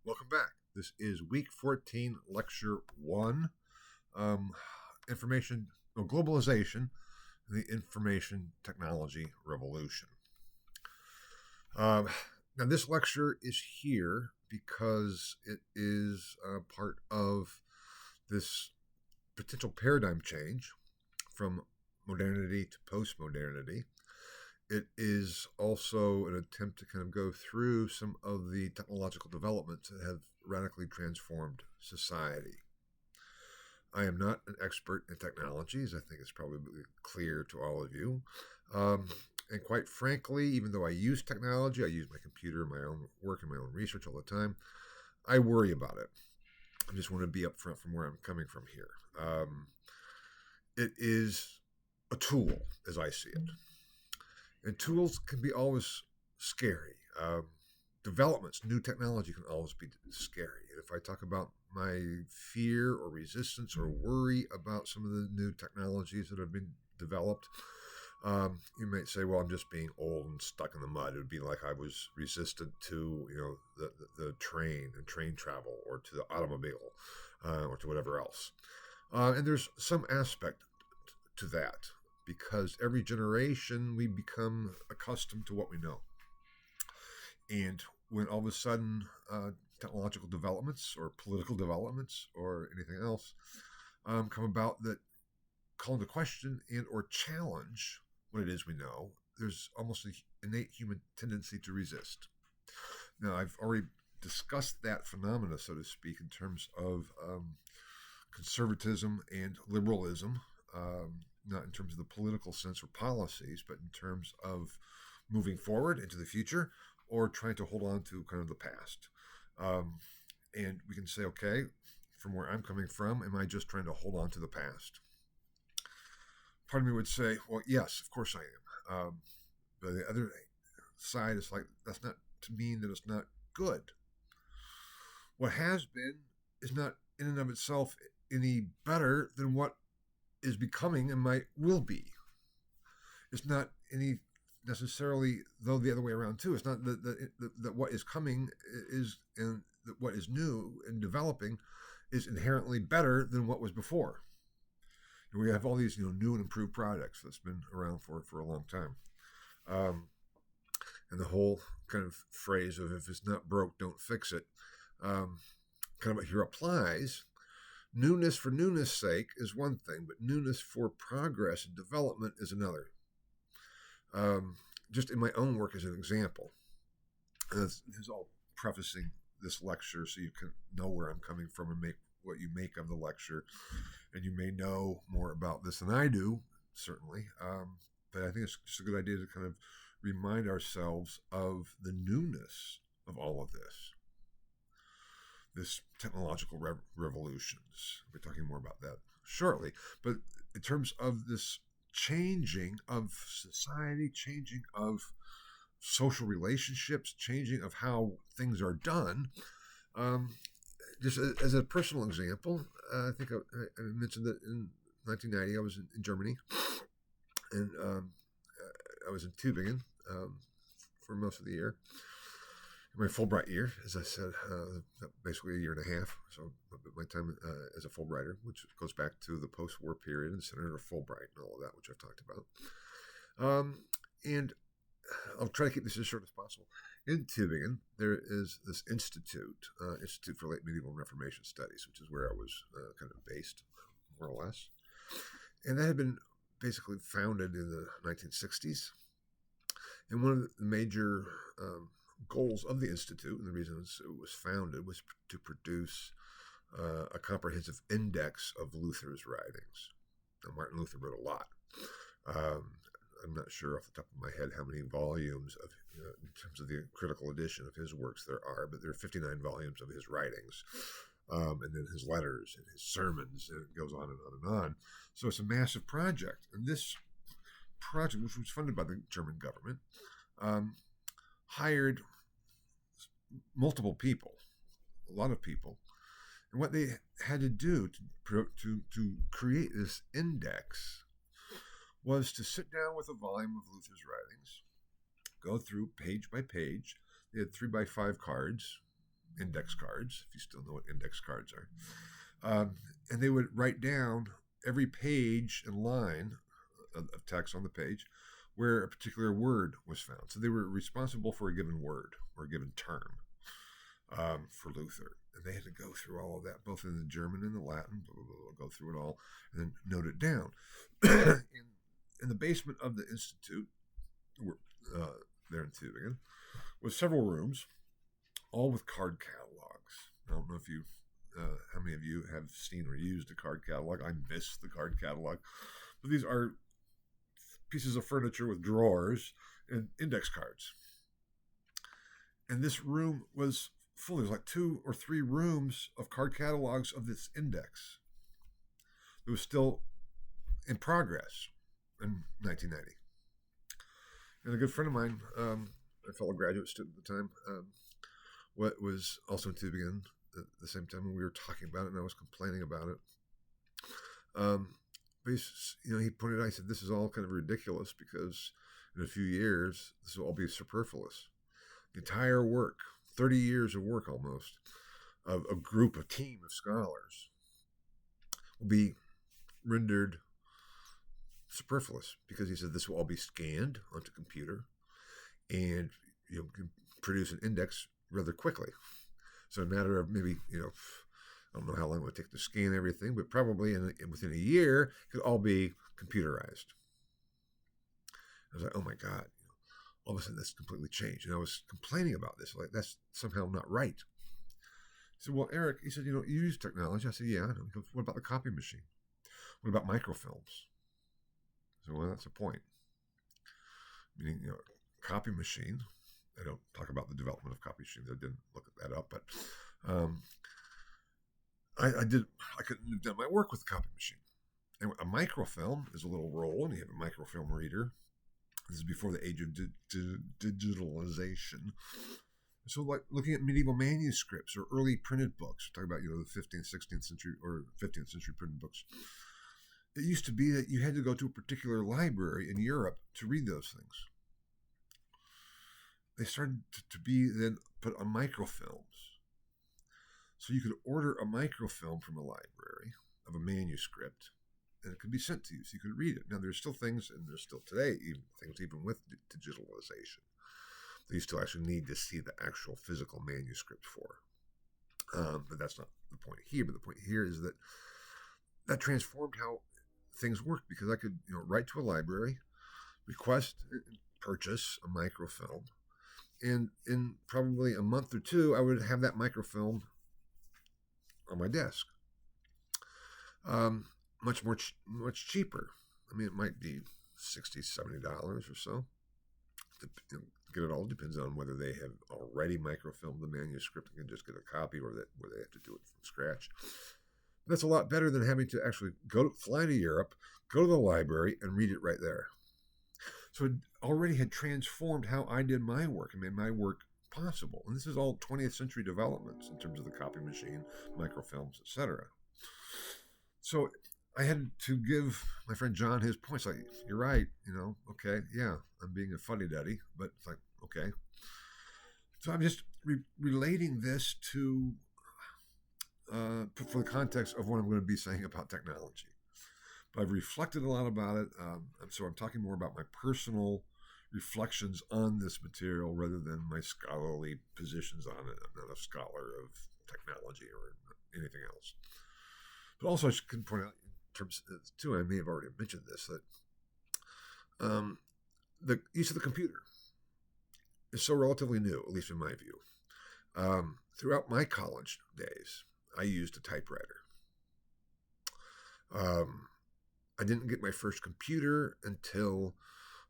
Welcome back. This is week 14, lecture 1, globalization and the information technology revolution. Now, this lecture is here because it is part of this potential paradigm change from modernity to postmodernity. It is also an attempt to kind of go through some of the technological developments that have radically transformed society. I am not an expert in technologies. I think it's probably clear to all of you. And quite frankly, even though I use technology, I use my computer in my own work and my own research all the time, I worry about it. I just want to be upfront from where I'm coming from here. It is a tool, as I see it. And tools can be always scary. Developments, new technology can always be scary. And if I talk about my fear or resistance or worry about some of the new technologies that have been developed, you might say, well, I'm just being old and stuck in the mud. It would be like I was resistant to, the train and train travel, or to the automobile, or to whatever else. And there's some aspect to that, because every generation we become accustomed to what we know. And when all of a sudden technological developments or political developments or anything else come about that call into question and or challenge what it is we know, there's almost an innate human tendency to resist. Now, I've already discussed that phenomena, so to speak, in terms of conservatism and liberalism, not in terms of the political sense or policies, but in terms of moving forward into the future or trying to hold on to kind of the past. And we can say, okay, from where I'm coming from, am I just trying to hold on to the past? Part of me would say, well, yes, of course I am. But the other side is like, that's not to mean that it's not good. What has been is not in and of itself any better than what is becoming and will be. It's not any necessarily, though, the other way around too. It's not that what is coming is, and that what is new and developing is inherently better than what was before. And we have all these new and improved products that's been around for a long time. And the whole kind of phrase of, if it's not broke, don't fix it, kind of here applies. Newness for newness' sake is one thing, but newness for progress and development is another. Just in my own work as an example, this is all prefacing this lecture so you can know where I'm coming from and make what you make of the lecture. And you may know more about this than I do, certainly. But I think it's just a good idea to kind of remind ourselves of the newness of all of this technological revolutions. We'll be talking more about that shortly. But in terms of this changing of society, changing of social relationships, changing of how things are done, just as a personal example, I think I mentioned that in 1990 I was in Germany, and I was in Tübingen for most of the year. My Fulbright year, as I said, basically a year and a half. So my time as a Fulbrighter, which goes back to the post-war period and Senator Fulbright and all of that, which I've talked about. And I'll try to keep this as short as possible. In Tübingen, there is this Institute for Late Medieval and Reformation Studies, which is where I was kind of based, more or less. And that had been basically founded in the 1960s. And one of the major goals of the Institute, and the reason it was founded, was to produce a comprehensive index of Luther's writings. Now, Martin Luther wrote a lot. I'm not sure off the top of my head how many volumes of, in terms of the critical edition of his works there are, but there are 59 volumes of his writings, and then his letters and his sermons, and it goes on and on and on. So it's a massive project. And this project, which was funded by the German government, hired multiple people, a lot of people. And what they had to do to create this index was to sit down with a volume of Luther's writings, go through page by page. They had 3x5 cards, index cards, if you still know what index cards are. And they would write down every page and line of text on the page where a particular word was found. So they were responsible for a given word or a given term for Luther. And they had to go through all of that, both in the German and the Latin, blah, blah, blah, go through it all, and then note it down. in the basement of the Institute, there in Tübingen, was several rooms, all with card catalogs. I don't know if you, how many of you have seen or used a card catalog. I miss the card catalog. But these are pieces of furniture with drawers and index cards. And this room was full. There was like 2 or 3 rooms of card catalogs of this index. It was still in progress in 1990. And a good friend of mine, a fellow graduate student at the time, what was also in Tübingen at the same time when we were talking about it, and I was complaining about it. But he pointed out, he said, this is all kind of ridiculous because in a few years, this will all be superfluous. The entire work, 30 years of work almost, of a team of scholars will be rendered superfluous because he said this will all be scanned onto computer and you can produce an index rather quickly. So a matter of maybe, I don't know how long it would take to scan everything, but probably within a year, it could all be computerized. I was like, oh my God, all of a sudden that's completely changed. And I was complaining about this, like that's somehow not right. He said, well, Eric, he said, you use technology. I said, yeah, I know. He goes, what about the copy machine? What about microfilms? I said, well, that's a point. Meaning, copy machine. I don't talk about the development of copy machines. I didn't look that up, but I couldn't have done my work with the copy machine. And a microfilm is a little roll, and you have a microfilm reader. This is before the age of digitalization. So, like looking at medieval manuscripts or early printed books, talk about the 15th, 16th century or 15th century printed books. It used to be that you had to go to a particular library in Europe to read those things. They started to be then put on microfilms. So you could order a microfilm from a library of a manuscript, and it could be sent to you, so you could read it. Now, there's still things, and there's still today even with digitalization, that you still actually need to see the actual physical manuscript for. But that's not the point here. But the point here is that transformed how things work, because I could write to a library, request and purchase a microfilm, and in probably a month or 2, I would have that microfilm on my desk. Much cheaper. I mean, it might be $60, $70 or so. Get it all depends on whether they have already microfilmed the manuscript and can just get a copy, or where they have to do it from scratch. That's a lot better than having to actually fly to Europe, go to the library, and read it right there. So it already had transformed how I did my work and made my work possible. And this is all 20th century developments in terms of the copy machine, microfilms, etc. So I had to give my friend John his points. Like, you're right, okay, yeah, I'm being a fuddy-duddy, but it's like, okay. So I'm just relating this to, for the context of what I'm going to be saying about technology. But I've reflected a lot about it, so I'm talking more about my personal reflections on this material rather than my scholarly positions on it. I'm not a scholar of technology or anything else. But also, I can point out, in terms too, I may have already mentioned this, that the use of the computer is so relatively new, at least in my view. Throughout my college days, I used a typewriter. I didn't get my first computer until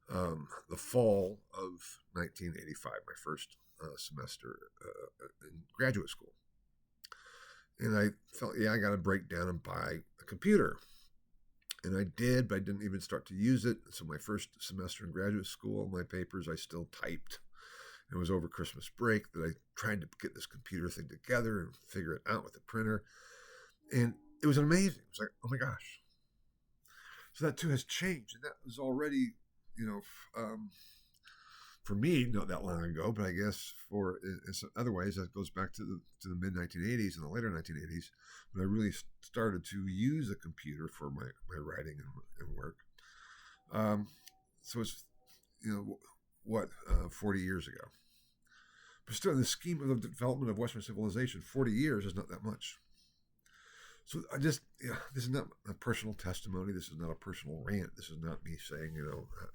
the fall of 1985, my first semester in graduate school. And I felt, I got to break down and buy a computer. And I did, but I didn't even start to use it. So my first semester in graduate school, my papers I still typed. It was over Christmas break that I tried to get this computer thing together and figure it out with the printer. And it was amazing. It was like, oh my gosh. So that too has changed. And that was already, for me, not that long ago, but I guess for in some other ways, that goes back to the mid 1980s and the later 1980s when I really started to use a computer for my writing and work. So it's, 40 years ago. But still, in the scheme of the development of Western civilization, 40 years is not that much. So this is not a personal testimony. This is not a personal rant. This is not me saying,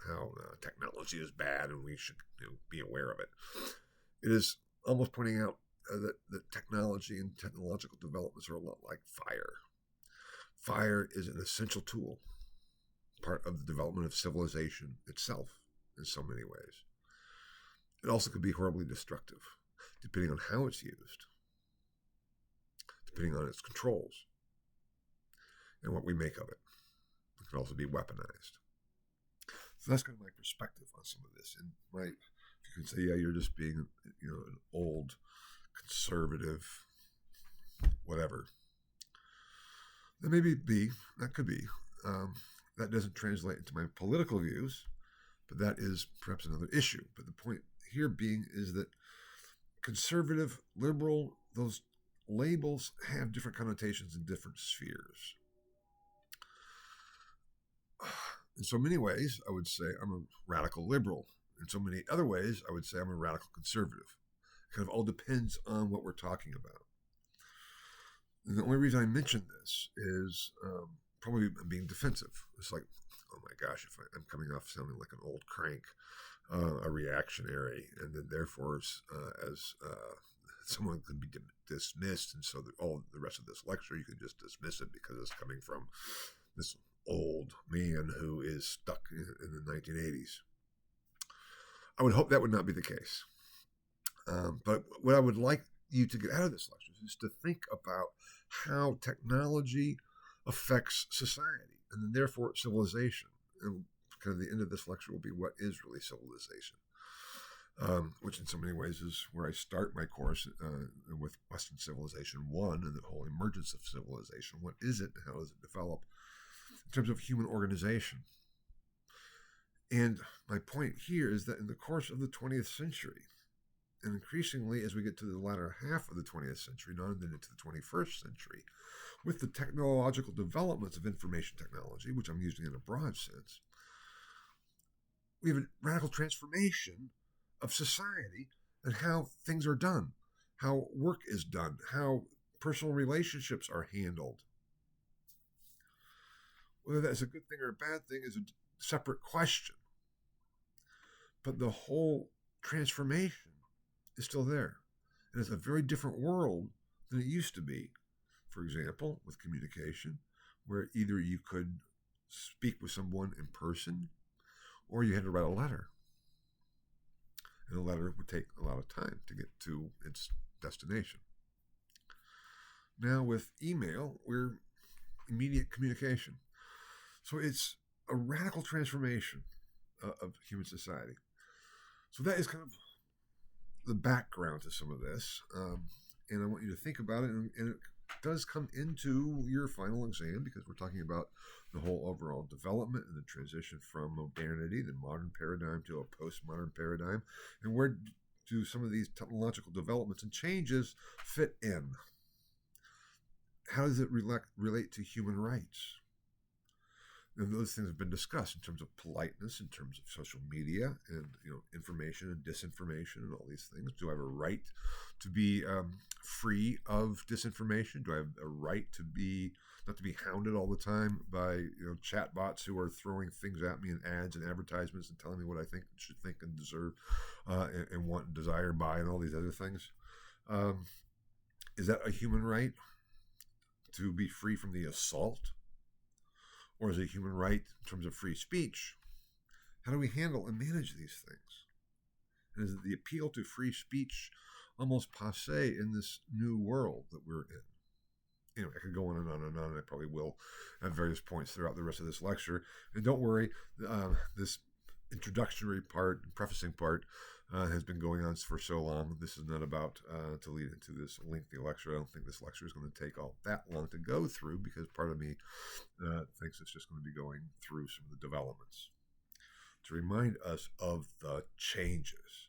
how technology is bad and we should be aware of it. It is almost pointing out that technology and technological developments are a lot like fire. Fire is an essential tool, part of the development of civilization itself in so many ways. It also could be horribly destructive, depending on how it's used, depending on its controls, and what we make of it. It can also be weaponized. So that's kind of my perspective on some of this. And you can say, yeah, you're just being, an old conservative, whatever. That could be. That doesn't translate into my political views, but that is perhaps another issue. But the point here being is that conservative, liberal, those labels have different connotations in different spheres. In so many ways, I would say I'm a radical liberal. In so many other ways, I would say I'm a radical conservative. It kind of all depends on what we're talking about. And the only reason I mention this is probably I'm being defensive. It's like, oh my gosh, if I'm coming off sounding like an old crank, a reactionary, and then therefore as someone can be dismissed, and so all the rest of this lecture you can just dismiss it because it's coming from this old man who is stuck in the 1980s. I would hope that would not be the case. But what I would like you to get out of this lecture is to think about how technology affects society and then therefore civilization. And kind of the end of this lecture will be what is really civilization, which in so many ways is where I start my course with Western Civilization 1 and the whole emergence of civilization. What is it and how does it develop in terms of human organization? And my point here is that in the course of the 20th century, and increasingly as we get to the latter half of the 20th century, not then into the 21st century, with the technological developments of information technology, which I'm using in a broad sense, we have a radical transformation of society and how things are done, how work is done, how personal relationships are handled. Whether that's a good thing or a bad thing is a separate question. But the whole transformation is still there. And it's a very different world than it used to be. For example, with communication, where either you could speak with someone in person or you had to write a letter. And a letter would take a lot of time to get to its destination. Now with email, we're immediate communication. So it's a radical transformation of human society. So that is kind of the background to some of this. And I want you to think about it. And it does come into your final exam because we're talking about the whole overall development and the transition from modernity, the modern paradigm, to a postmodern paradigm. And where do some of these technological developments and changes fit in? How does it relate to human rights? And those things have been discussed in terms of politeness, in terms of social media, and information and disinformation, and all these things. Do I have a right to be free of disinformation? Do I have a right to not to be hounded all the time by chatbots who are throwing things at me in ads and advertisements and telling me what I think, should think, and deserve, and want and desire by, and all these other things? Is that a human right to be free from the assault? Or is it a human right in terms of free speech? How do we handle and manage these things? And is the appeal to free speech almost passé in this new world that we're in? Anyway, I could go on and on and on, and I probably will at various points throughout the rest of this lecture. And don't worry, this introductory part, prefacing part, has been going on for so long. This is not about to lead into this lengthy lecture. I don't think this lecture is going to take all that long to go through because part of me thinks it's just going to be going through some of the developments. to remind us of the changes.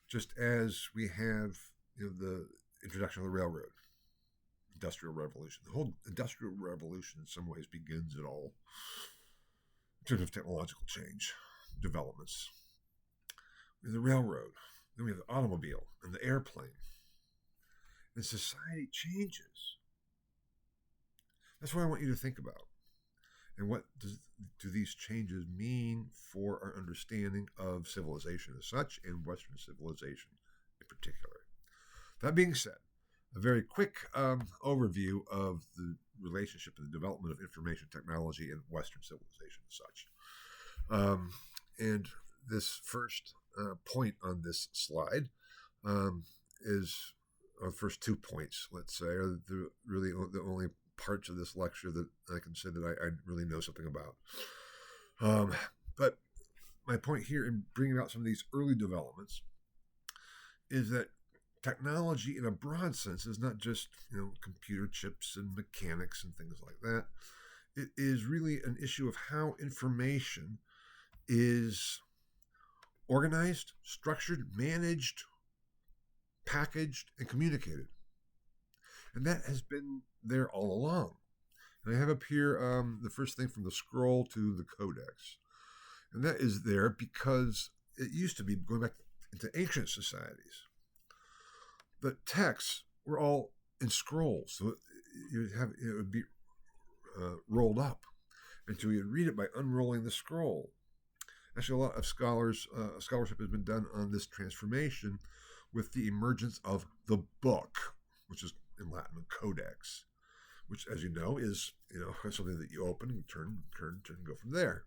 Just as we have the introduction of the railroad, industrial revolution. The whole industrial revolution in some ways begins it all in terms of technological change, developments. We have the railroad, then we have the automobile and the airplane. And society changes. That's what I want you to think about. And what do these changes mean for our understanding of civilization as such, and Western civilization in particular? That being said, a very quick overview of the relationship and the development of information technology in Western civilization as such. And this first point on this slide is, the first 2 points, let's say, are really the only parts of this lecture that I can say that I really know something about. But my point here in bringing out some of these early developments is that technology in a broad sense is not just computer chips and mechanics and things like that. It is really an issue of how information is organized, structured, managed, packaged, and communicated. And that has been there all along. And I have up here the first thing from the scroll to the codex. And that is there because it used to be, going back into ancient societies, the texts were all in scrolls. So it would be rolled up until you'd read it by unrolling the scroll. Actually, a lot of scholarship has been done on this transformation with the emergence of the book, which is in Latin a codex, which, as you know, is something that you open and turn, and go from there.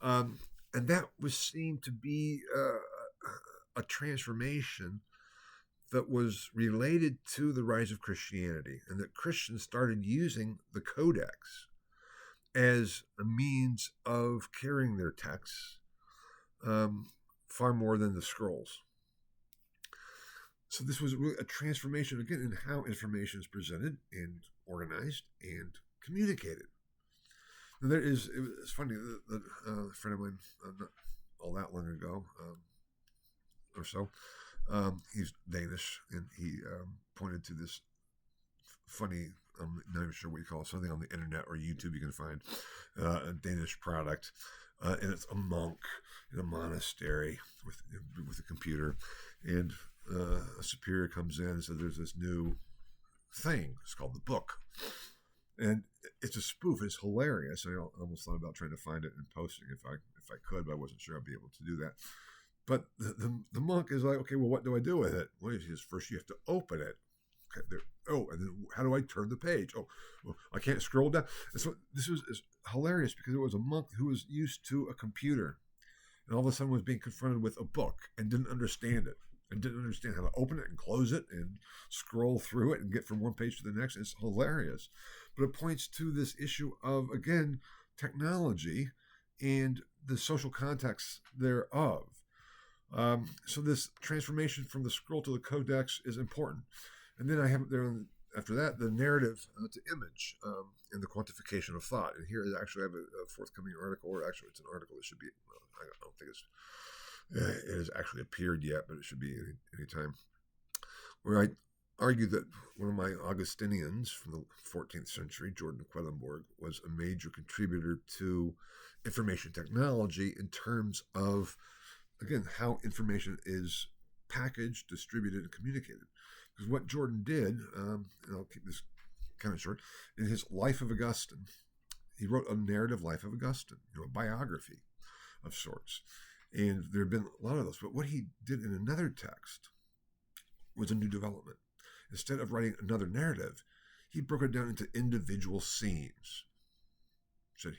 And that was seen to be a transformation that was related to the rise of Christianity, and that Christians started using the codex as a means of carrying their texts far more than the scrolls. So this was really a transformation, again, in how information is presented and organized and communicated. Now it's funny, a friend of mine, not all that long ago or so, he's Danish, and he pointed to this funny, I'm not even sure what you call it, something on the internet or YouTube you can find, a Danish product, and it's a monk in a monastery with a computer, and a superior comes in and says there's this new thing, it's called the book, and it's a spoof. It's hilarious. I almost thought about trying to find it and posting if I could, but I wasn't sure I'd be able to do that. But the monk is like, okay, well, what do I do with it? Well, he says, first you have to open it. Okay, and then how do I turn the page? Oh, well, I can't scroll down. And so this is hilarious because it was a monk who was used to a computer, and all of a sudden was being confronted with a book and didn't understand it, and didn't understand how to open it and close it and scroll through it and get from one page to the next. It's hilarious. But it points to this issue of, again, technology and the social context thereof. So this transformation from the scroll to the codex is important. And then I have there after that the narrative to image and the quantification of thought. And here is actually I have a forthcoming article, or actually it's an article that should be, I don't think it has actually appeared yet, but it should be any time, where I argue that one of my Augustinians from the 14th century, Jordan of Quedlinburg, was a major contributor to information technology in terms of, again, how information is packaged, distributed, and communicated. Because what Jordan did, and I'll keep this kind of short, in his Life of Augustine, he wrote a narrative life of Augustine, a biography of sorts. And there have been a lot of those. But what he did in another text was a new development. Instead of writing another narrative, he broke it down into individual scenes. He said,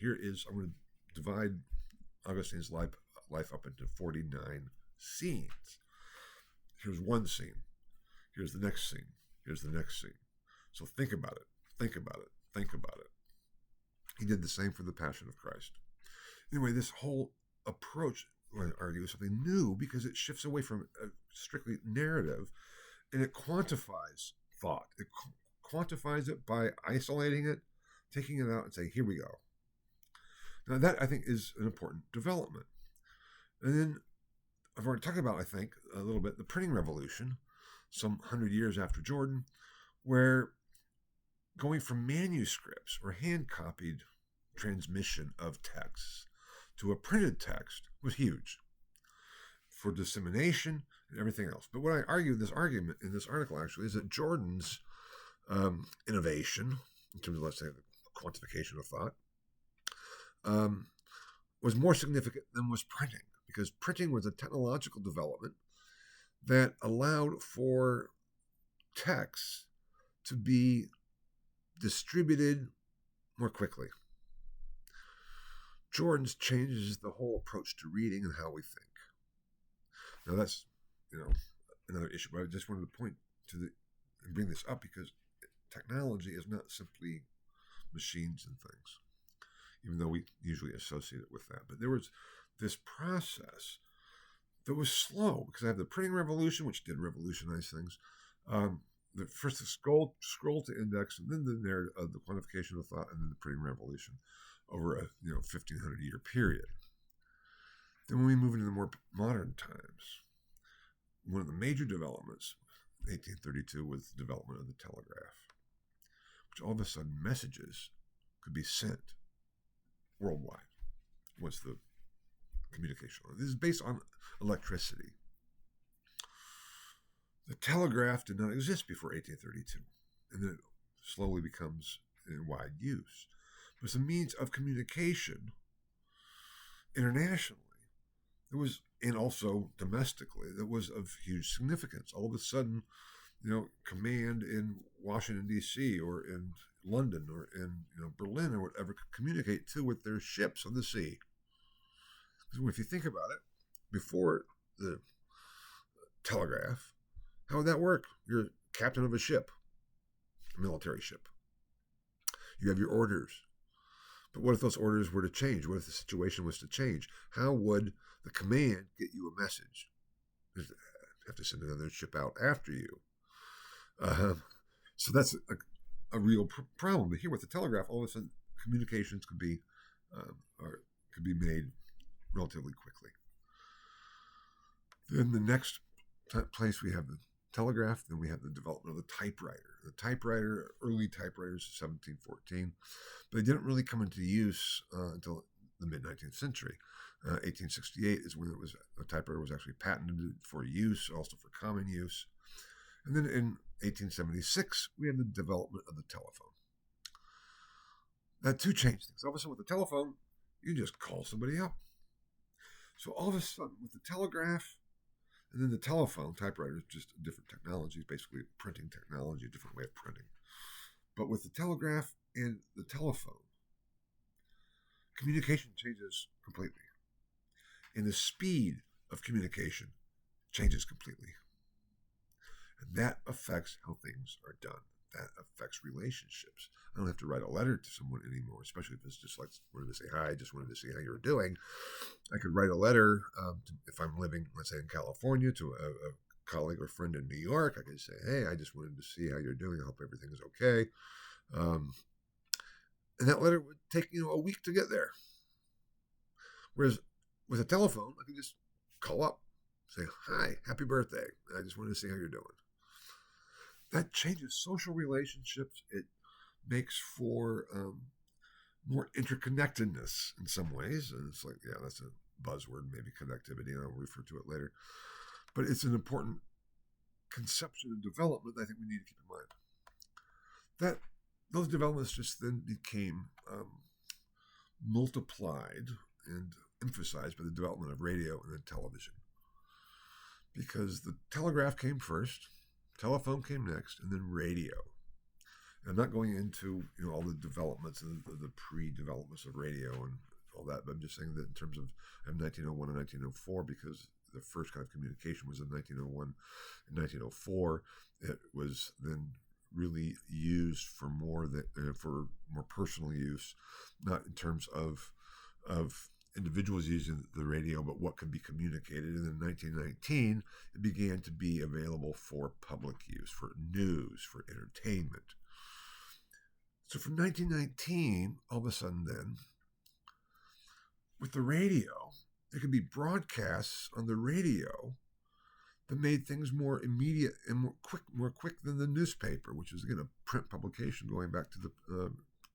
I'm going to divide Augustine's life up into 49 scenes. Here's one scene. Here's the next scene. Here's the next scene. So think about it. Think about it. Think about it. He did the same for the Passion of Christ. Anyway, this whole approach, I argue, is something new because it shifts away from a strictly narrative, and it quantifies thought. It quantifies it by isolating it, taking it out, and saying, here we go. Now that I think is an important development. And then I've already talked about, I think, a little bit the printing revolution, some 100 years after Jordan, where going from manuscripts or hand copied transmission of texts to a printed text was huge for dissemination and everything else. But what I argue in this article actually is that Jordan's innovation, in terms of, let's say, the quantification of thought, was more significant than was printing, because printing was a technological development that allowed for texts to be distributed more quickly. Jordan's changes the whole approach to reading and how we think. Now that's, another issue, but I just wanted to point to and bring this up because technology is not simply machines and things, even though we usually associate it with that. But there was this process that was slow, because I have the printing revolution, which did revolutionize things. The scroll to index, and then the quantification of thought, and then the printing revolution over a 1,500-year period. Then when we move into the more modern times, one of the major developments in 1832 was the development of the telegraph, which all of a sudden messages could be sent worldwide once the communication. This is based on electricity. The telegraph did not exist before 1832, and then it slowly becomes in wide use. It was a means of communication internationally. And also domestically, that was of huge significance. All of a sudden, command in Washington, D.C., or in London, or in Berlin, or whatever, could communicate with their ships on the sea. Because if you think about it, before the telegraph, how would that work? You're captain of a ship, a military ship. You have your orders. But what if those orders were to change? What if the situation was to change? How would the command get you a message? You have to send another ship out after you. So that's a real problem. But here with the telegraph, all of a sudden communications could be made relatively quickly. Then the next place we have the telegraph, then we have the development of the typewriter. The typewriter, early typewriters, 1714, but they didn't really come into use until the mid-19th century. 1868 is when a typewriter was actually patented for use, also for common use. And then in 1876, we have the development of the telephone. That too changed things. All of a sudden with the telephone, you just call somebody up. So all of a sudden with the telegraph, and then the telephone, typewriter is just a different technology, basically printing technology, a different way of printing. But with the telegraph and the telephone, communication changes completely. And the speed of communication changes completely. And that affects how things are done. That affects relationships. I don't have to write a letter to someone anymore, especially if it's just like, wanted to say hi, just wanted to see how you were doing. I could write a letter if I'm living, let's say, in California, to a colleague or friend in New York. I could say, hey, I just wanted to see how you're doing. I hope everything is okay. And that letter would take, a week to get there. Whereas with a telephone, I could just call up, say, hi, happy birthday. I just wanted to see how you're doing. That changes social relationships. It makes for more interconnectedness in some ways. And it's like, yeah, that's a buzzword, maybe connectivity, and I'll refer to it later. But it's an important conception and development that I think we need to keep in mind. That those developments just then became multiplied and emphasized by the development of radio and then television. Because the telegraph came first, telephone came next, and then radio. And I'm not going into all the developments and the pre-developments of radio and all that, but I'm just saying that in terms of 1901 and 1904, because the first kind of communication was in 1901 and 1904, it was then really used for more personal use, not in terms of individuals using the radio, but what could be communicated. And in 1919, it began to be available for public use, for news, for entertainment. So from 1919, all of a sudden then, with the radio, there could be broadcasts on the radio that made things more immediate and more quick than the newspaper, which is again a print publication going back to the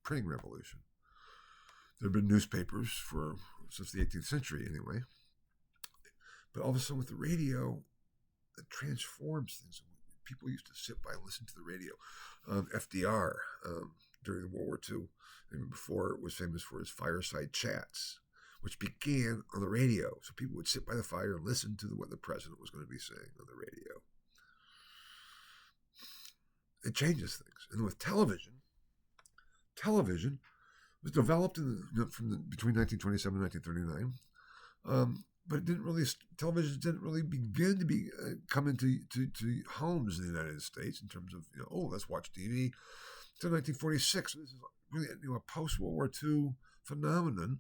printing revolution. There have been newspapers since the 18th century, anyway. But all of a sudden, with the radio, it transforms things. People used to sit by and listen to the radio. FDR, during World War II, and before, was famous for his fireside chats, which began on the radio. So people would sit by the fire and listen to what the president was going to be saying on the radio. It changes things. And with television was developed between 1927 and 1939. But television didn't really begin to come into homes in the United States in terms of, let's watch TV until 1946. This is really a post-World War II phenomenon,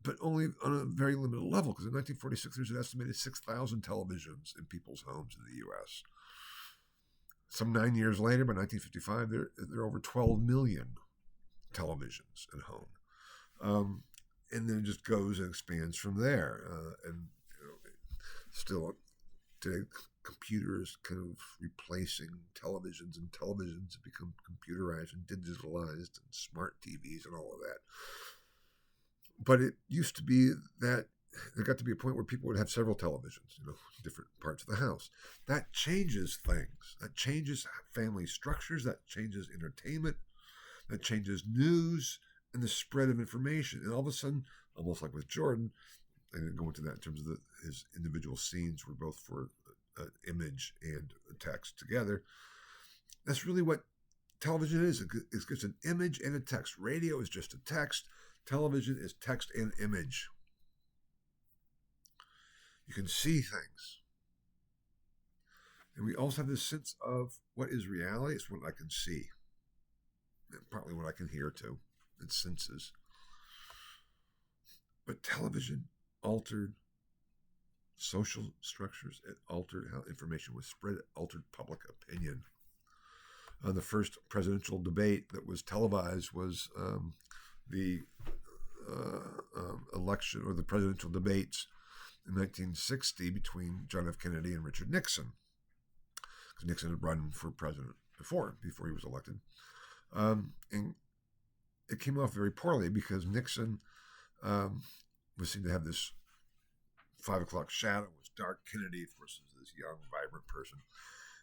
but only on a very limited level, because in 1946 there's an estimated 6,000 televisions in people's homes in the U.S. Some 9 years later, by 1955, there are over 12 million televisions at home. And then it just goes and expands from there. Still today, computers kind of replacing televisions, and televisions have become computerized and digitalized, and smart TVs and all of that. But it used to be that there got to be a point where people would have several televisions, different parts of the house. That changes things. That changes family structures. That changes entertainment. That changes news and the spread of information. And all of a sudden, almost like with Jordan, I didn't go into that in terms of his individual scenes were both for image and text together. That's really what television is. It's just an image and a text. Radio is just a text. Television is text and image. You can see things. And we also have this sense of what is reality. It's what I can see. And partly what I can hear too. Its senses. But television altered social structures. It altered how information was spread. It altered public opinion. The first presidential debate that was televised was the election, or the presidential debates in 1960 between John F. Kennedy and Richard Nixon. Because Nixon had run for president before he was elected. And it came off very poorly because Nixon was seen to have this 5 o'clock shadow. It was dark. Kennedy, of course, is this young, vibrant person.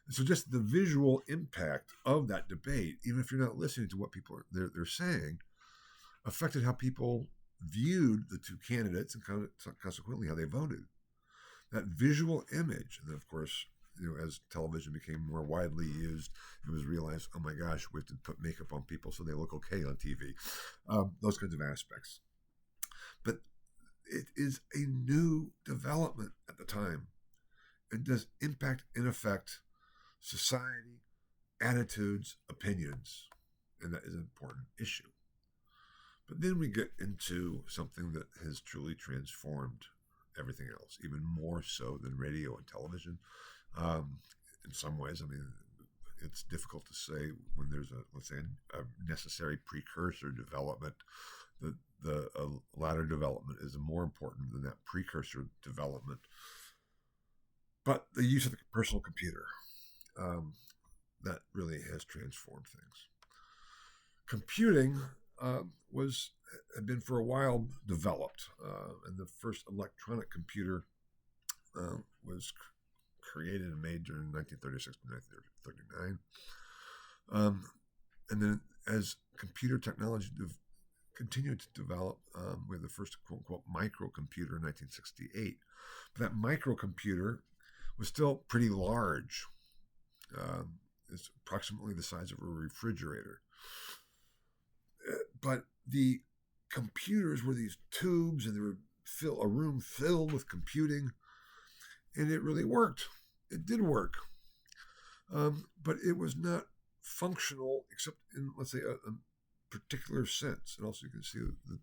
And so just the visual impact of that debate, even if you're not listening to what people they're saying, affected how people viewed the two candidates and consequently how they voted. That visual image, and then of course, as television became more widely used, it was realized, oh my gosh, we have to put makeup on people so they look okay on TV. Those kinds of aspects. But it is a new development at the time. It does impact and affect society, attitudes, opinions, and that is an important issue. But then we get into something that has truly transformed everything else, even more so than radio and television. In some ways, it's difficult to say when there's a necessary precursor development. The latter development is more important than that precursor development. But the use of the personal computer, that really has transformed things. Computing had been for a while developed, and the first electronic computer was created and made during 1936 to 1939. And then as computer technology continued to develop, we had the first quote-unquote microcomputer in 1968. But that microcomputer was still pretty large. It's approximately the size of a refrigerator. But the computers were these tubes, and they would fill a room filled with computing, and it really worked. It did work, but it was not functional except in, let's say, a particular sense. And also you can see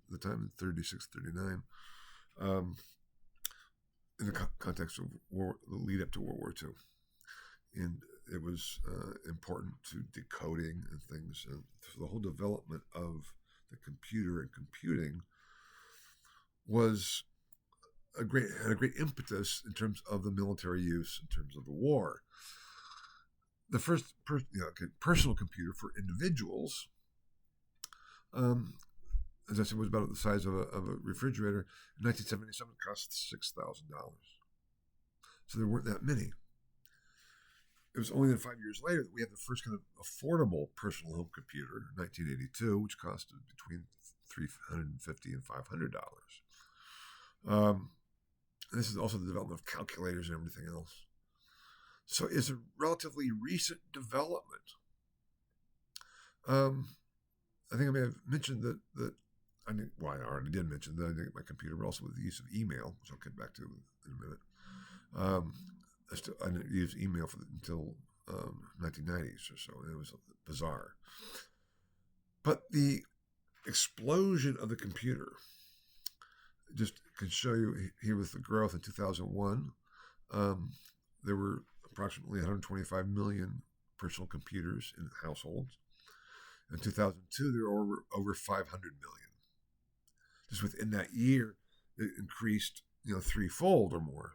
the time in 36, 39, in the context of the lead up to World War II. And it was important to decoding and things. And the whole development of the computer and computing was had a great impetus in terms of the military use, in terms of the war. The first personal computer for individuals, as I said, was about the size of a refrigerator. In 1977, it cost $6,000. So there weren't that many. It was only then 5 years later that we had the first kind of affordable personal home computer in 1982, which costed between $350 and $500. This is also the development of calculators and everything else. So it's a relatively recent development. I think I may have mentioned that I already did mention that I think my computer, but also with the use of email, which I'll get back to in a minute. I didn't use email until 1990s or so. It was bizarre. But the explosion of the computer, just can show you here with the growth in 2001, there were approximately 125 million personal computers in households. In 2002, there were over 500 million. Just within that year, it increased, threefold or more.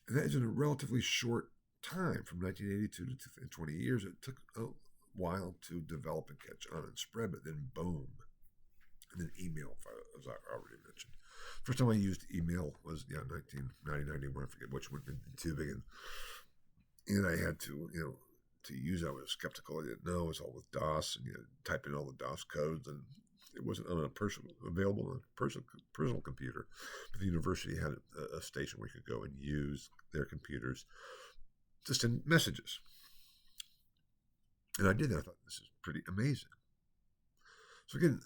And that is in a relatively short time, from 1982 to 20 years. It took a while to develop and catch on and spread, but then boom. And then email, as I already mentioned. First time I used email was 1990, 91, I forget which one, in Tübingen. And I had to, to use it. I was skeptical. I didn't know. It was all with DOS, and you type in all the DOS codes, and it wasn't available on a personal computer. But the university had a station where you could go and use their computers to send messages. And I did that. I thought, this is pretty amazing. So again,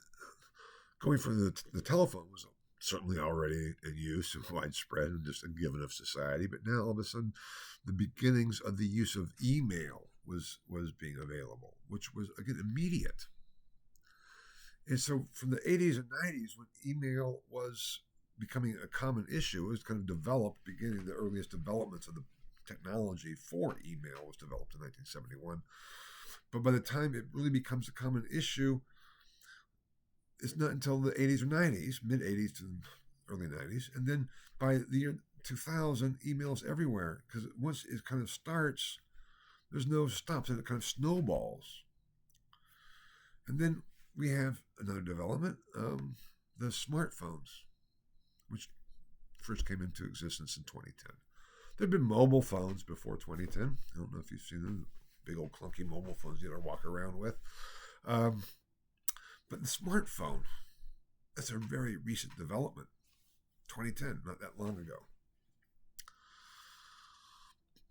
going from the telephone was certainly already in use and widespread and just a given of society. But now all of a sudden, the beginnings of the use of email was being available, which was, again, immediate. And so from the 80s and 90s, when email was becoming a common issue, it was kind of developed, beginning the earliest developments of the technology for email was developed in 1971. But by the time it really becomes a common issue, it's not until the 80s or 90s, mid-80s to early 90s. And then by the year 2000, email's everywhere, because once it kind of starts, there's no stops, and it kind of snowballs. And then we have another development, the smartphones, which first came into existence in 2010. There had been mobile phones before 2010. I don't know if you've seen them, big old clunky mobile phones you walk around with. But the smartphone, that's a very recent development. 2010, not that long ago.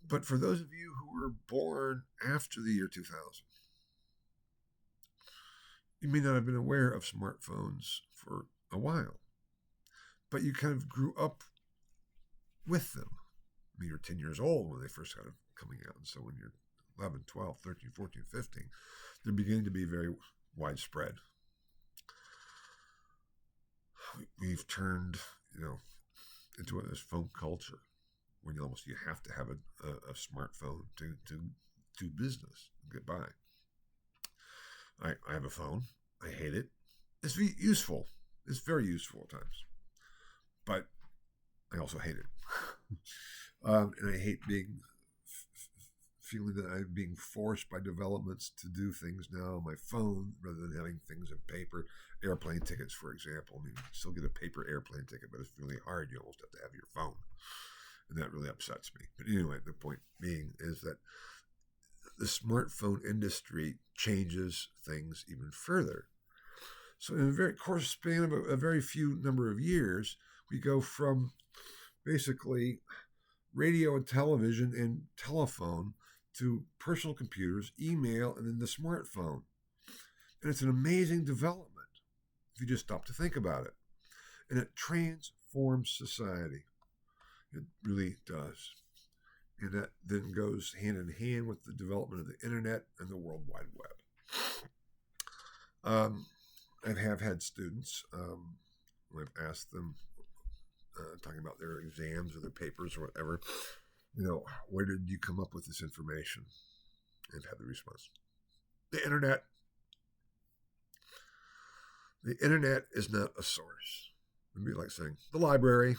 But for those of you who were born after the year 2000, you may not have been aware of smartphones for a while, but you kind of grew up with them. I mean, you're 10 years old when they first started coming out. And so when you're 11, 12, 13, 14, 15, they're beginning to be very widespread. We've turned, into this phone culture when you have to have a smartphone to do business, get by. I have a phone. I hate it. It's useful. It's very useful at times. But I also hate it. And I hate feeling that I'm being forced by developments to do things now on my phone rather than having things in paper. Airplane tickets, for example. I mean, you still get a paper airplane ticket, but it's really hard. You almost have to have your phone. And that really upsets me. But anyway, the point being is that the smartphone industry changes things even further. So in a very course span of a very few number of years, we go from basically radio and television and telephone to personal computers, email, and then the smartphone. And it's an amazing development if you just stop to think about it. And it transforms society. It really does. And that then goes hand in hand with the development of the internet and the World Wide Web. I have had students, when I've asked them, talking about their exams or their papers or whatever, where did you come up with this information? And had the response, the internet. The internet is not a source. It'd be like saying the library.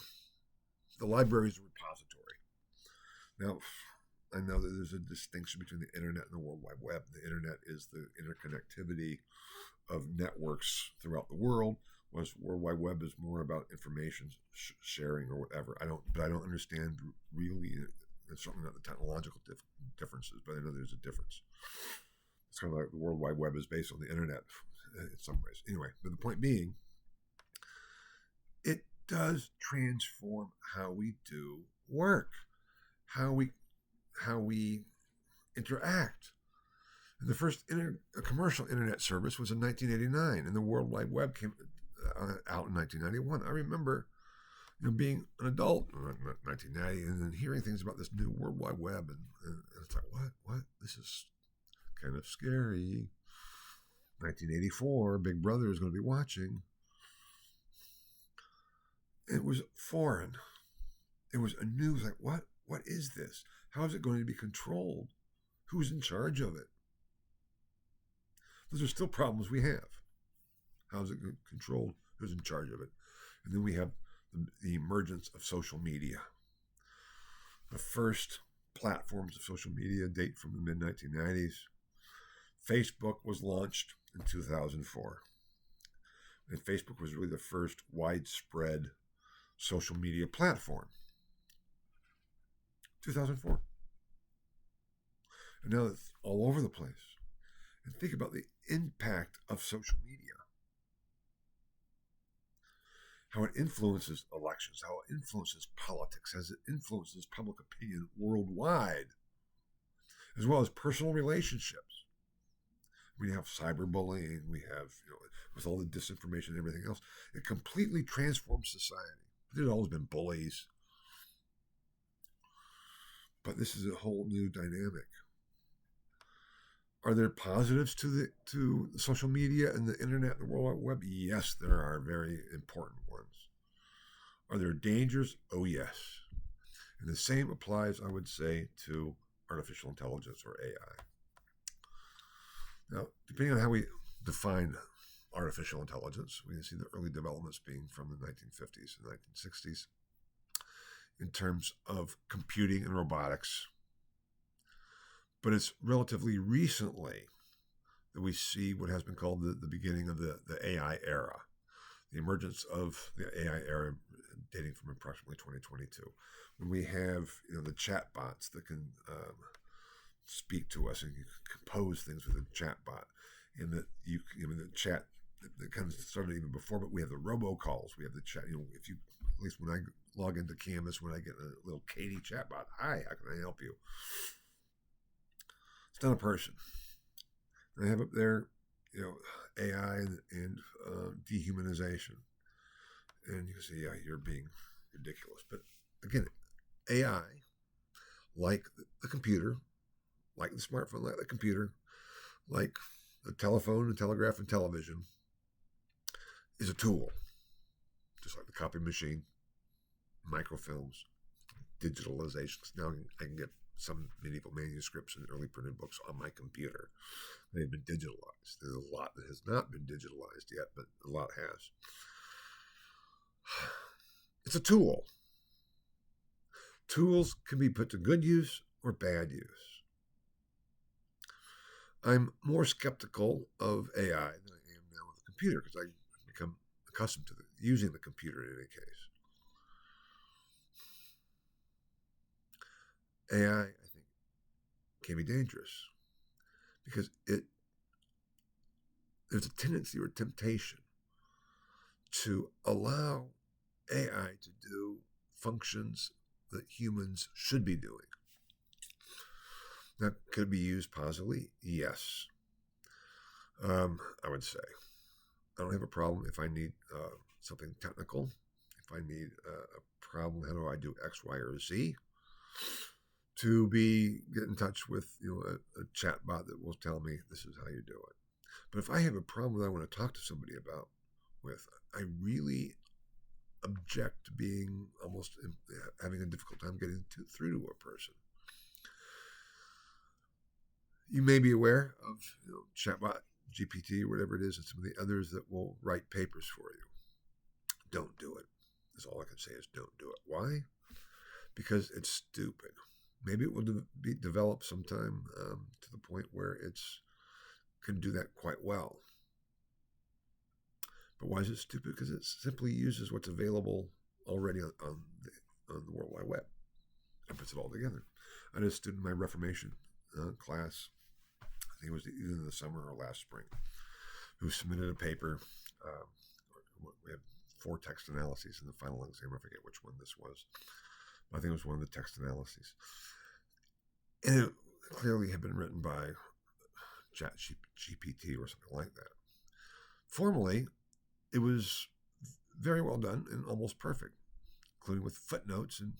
The library is a repository. Now, I know that there's a distinction between the internet and the World Wide Web. The internet is the interconnectivity of networks throughout the world, whereas World Wide Web is more about information sharing or whatever. I don't understand really. It's certainly not the technological differences, but I know there's a difference. It's kind of like the World Wide Web is based on the internet in some ways. Anyway, but the point being, it does transform how we do work, how we interact. And the first commercial internet service was in 1989, and the World Wide Web came out in 1991. I remember, being an adult in 1990, and then hearing things about this new World Wide Web, and it's like, what? This is kind of scary. 1984, Big Brother is going to be watching. It was foreign. It was a new, like, what is this? How is it going to be controlled? Who's in charge of it? Those are still problems we have. How is it controlled? Who's in charge of it? And then we have the emergence of social media. The first platforms of social media date from the mid-1990s. Facebook was launched in 2004. And Facebook was really the first widespread social media platform. 2004. And now it's all over the place. And think about the impact of social media. How it influences elections, how it influences politics, as it influences public opinion worldwide, as well as personal relationships. We have cyberbullying, we have, with all the disinformation and everything else, it completely transforms society. There's always been bullies, but this is a whole new dynamic. Are there positives to the social media and the internet and the World Wide Web? Yes, there are very important ones. Are there dangers? Oh, yes. And the same applies, I would say, to artificial intelligence or AI. Now, depending on how we define artificial intelligence, we can see the early developments being from the 1950s and 1960s in terms of computing and robotics. But it's relatively recently that we see what has been called the beginning of the AI era, the emergence of the AI era dating from approximately 2022, when we have the chat bots that can speak to us, and you can compose things with a chat bot, and that the chat that kind of started even before, but we have the robocalls, we have the chat. If you, at least when I log into Canvas, when I get a little Katie chat bot, hi, how can I help you? It's not a person. I have up there, AI and dehumanization. And you can say, yeah, you're being ridiculous. But again, AI, like the computer, like the smartphone, like the computer, like the telephone and telegraph and television, is a tool. Just like the copy machine, microfilms, digitalization. Now I can get some medieval manuscripts and early printed books on my computer. They've been digitalized. There's a lot that has not been digitalized yet, but a lot has. It's a tool. Tools can be put to good use or bad use. I'm more skeptical of AI than I am now with the computer, because I've become accustomed to using the computer in any case. AI, I think, can be dangerous because there's a tendency or temptation to allow AI to do functions that humans should be doing. That could be used positively? Yes. I would say. I don't have a problem if I need something technical. If I need a problem, how do I do X, Y, or Z? To get in touch with a chat bot that will tell me this is how you do it. But if I have a problem that I want to talk to somebody about I really object to being almost having a difficult time getting through to a person. You may be aware of chatbot, GPT, or whatever it is, and some of the others that will write papers for you. don't do it. That's all I can say is don't do it. Why? Because it's stupid. Maybe it will be developed sometime to the point where it's can do that quite well. But why is it stupid? Because it simply uses what's available already on the World Wide Web and puts it all together. I had a student in my Reformation class, I think it was either in the summer or last spring, who submitted a paper. We had 4 text analyses in the final exam. I forget which one this was. But I think it was one of the text analyses. And it clearly had been written by ChatGPT or something like that. Formally, it was very well done and almost perfect, including with footnotes and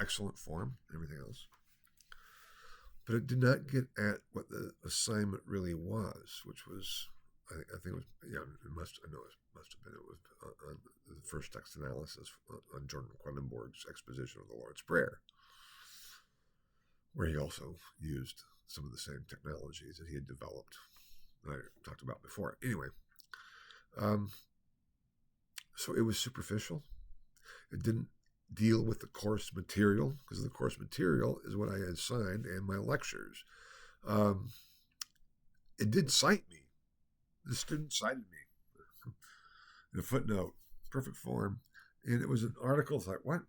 excellent form and everything else. But it did not get at what the assignment really was, which was, I think it was, it must have been, it was on the first text analysis on Jordan Kronenborg's exposition of the Lord's Prayer, where he also used some of the same technologies that he had developed that I talked about before. Anyway, so it was superficial. It didn't deal with the course material, because the course material is what I had assigned and my lectures. It did cite me. The student cited me in a footnote, perfect form, and it was an article. It's like, what?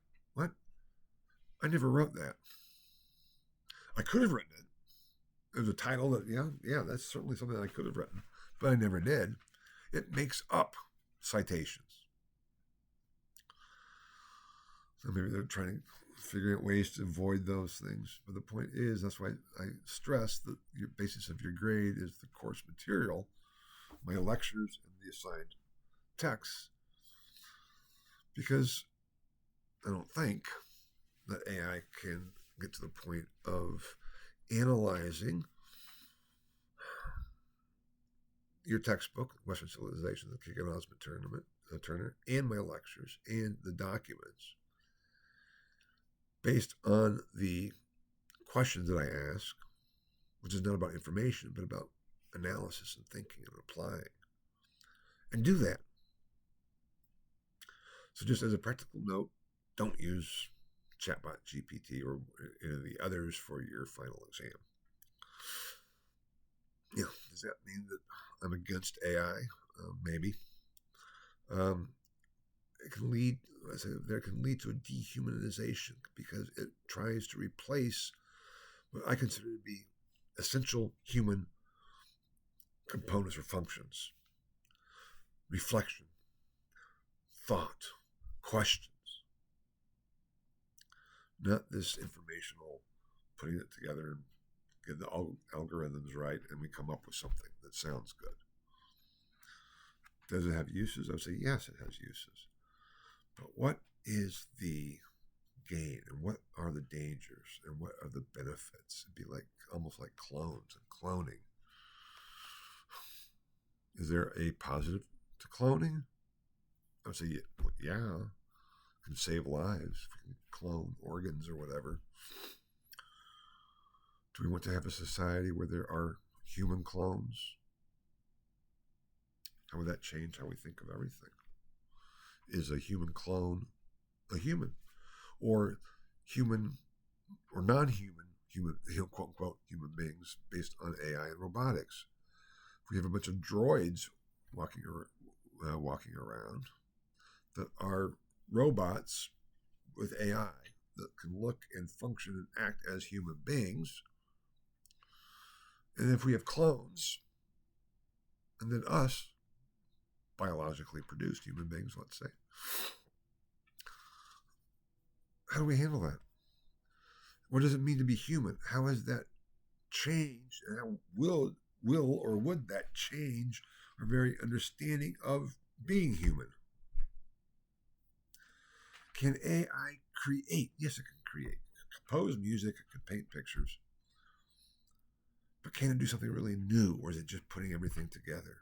I never wrote that. I could have written it. It was a title that, yeah, that's certainly something that I could have written, but I never did. It makes up citations. So maybe they're trying to figure out ways to avoid those things. But the point is, that's why I stress that your basis of your grade is the course material, my lectures, and the assigned texts. Because I don't think that AI can get to the point of analyzing your textbook, Western Civilization, the Kick and Osmond Turner, and my lectures, and the documents, based on the questions that I ask, which is not about information, but about analysis and thinking and applying, and do that. So just as a practical note, don't use Chatbot GPT or any of the others for your final exam. Does that mean that I'm against AI? Maybe. It can lead, there can lead to a dehumanization because it tries to replace what I consider to be essential human components or functions: reflection, thought, questions. Not this informational putting it together and get the algorithms right and we come up with something that sounds good. Does it have uses? I would say yes, it has uses. But what is the gain and what are the dangers and what are the benefits? It'd be like almost like clones and cloning. Is there a positive to cloning? I would say yeah. Can save lives. Can clone organs or whatever. Do we want to have a society where there are human clones? How would that change how we think of everything? Is a human clone a human? Or human or non-human, quote unquote, human beings based on AI and robotics? If we have a bunch of droids walking around that are robots with AI that can look and function and act as human beings, and if we have clones, and then us, biologically produced human beings, let's say, how do we handle that? What does it mean to be human? How has that changed? And how will or would that change our very understanding of being human? Can AI create? Yes, it can create. It can compose music, it can paint pictures. But can it do something really new, or is it just putting everything together?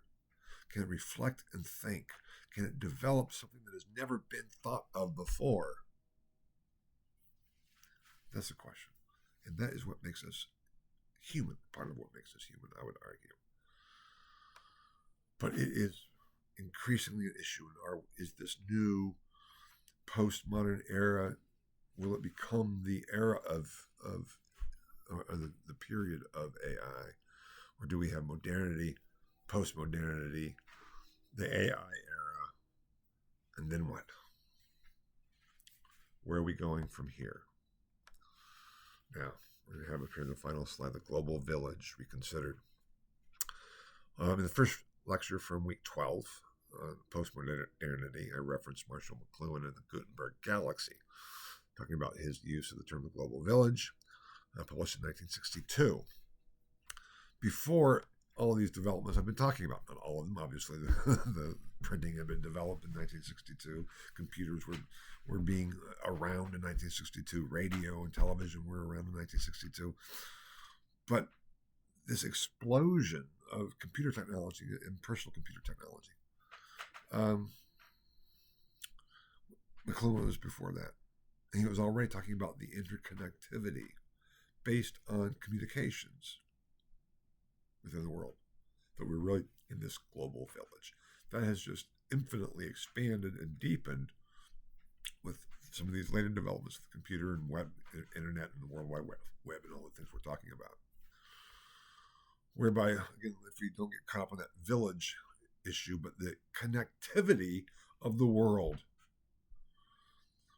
Can it reflect and think? Can it develop something that has never been thought of before? That's the question. And that is what makes us human, part of what makes us human, I would argue. But it is increasingly an issue in is this new postmodern era, will it become the era of or the period of AI? Or do we have modernity, postmodernity, the AI era, and then what? Where are we going from here? Now, we're going to have up here in the final slide the global village reconsidered. In the first lecture from week 12, postmodernity, I referenced Marshall McLuhan and the Gutenberg Galaxy, talking about his use of the term the global village, published in 1962. Before all of these developments I've been talking about, not all of them, obviously, the printing had been developed in 1962, computers were being around in 1962, radio and television were around in 1962. But this explosion of computer technology and personal computer technology, McLuhan was before that. And he was already talking about the interconnectivity based on communications within the world, that we're really in this global village. That has just infinitely expanded and deepened with some of these later developments of the computer and web, internet, and the World Wide Web and all the things we're talking about. Whereby, again, if we don't get caught up on that village issue, but the connectivity of the world,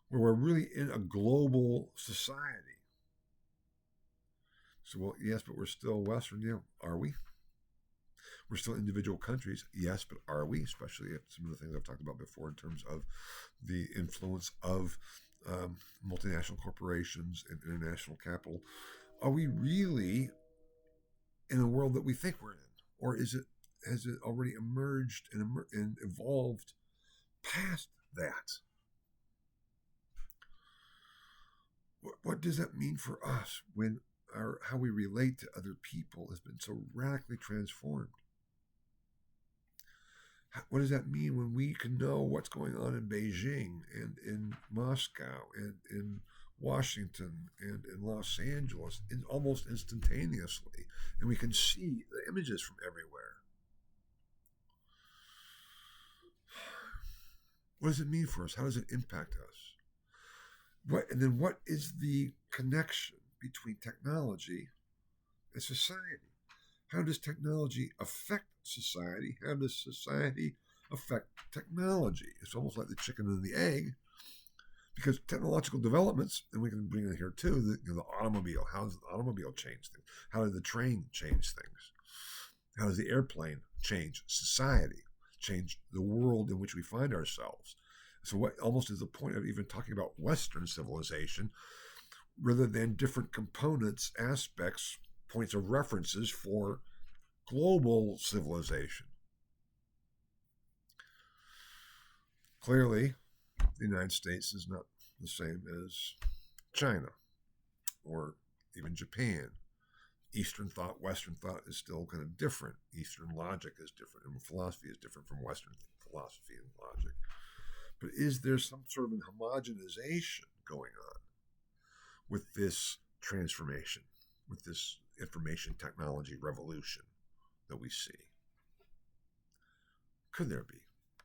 where we're really in a global society. So, well, yes, but we're still Western. Yeah, are we? We're still individual countries. Yes, but are we? Especially if some of the things I've talked about before in terms of the influence of multinational corporations and international capital. Are we really in a world that we think we're in? Or has it already emerged and evolved past that? What does that mean for us when how we relate to other people has been so radically transformed? What does that mean when we can know what's going on in Beijing and in Moscow and in Washington and in Los Angeles almost instantaneously, and we can see the images from everywhere? What does it mean for us? How does it impact us? And then what is the connection between technology and society? How does technology affect society? How does society affect technology? It's almost like the chicken and the egg, because technological developments, and we can bring in here too, the automobile. How does the automobile change things? How does the train change things? How does the airplane change society, change the world in which we find ourselves? So what almost is the point of even talking about Western civilization, rather than different components, aspects, points of references for global civilization? Clearly, the United States is not the same as China or even Japan. Eastern thought, Western thought is still kind of different. Eastern logic is different, and philosophy is different from Western philosophy and logic. But is there some sort of an homogenization going on with this transformation, with this information technology revolution that we see? Could there be?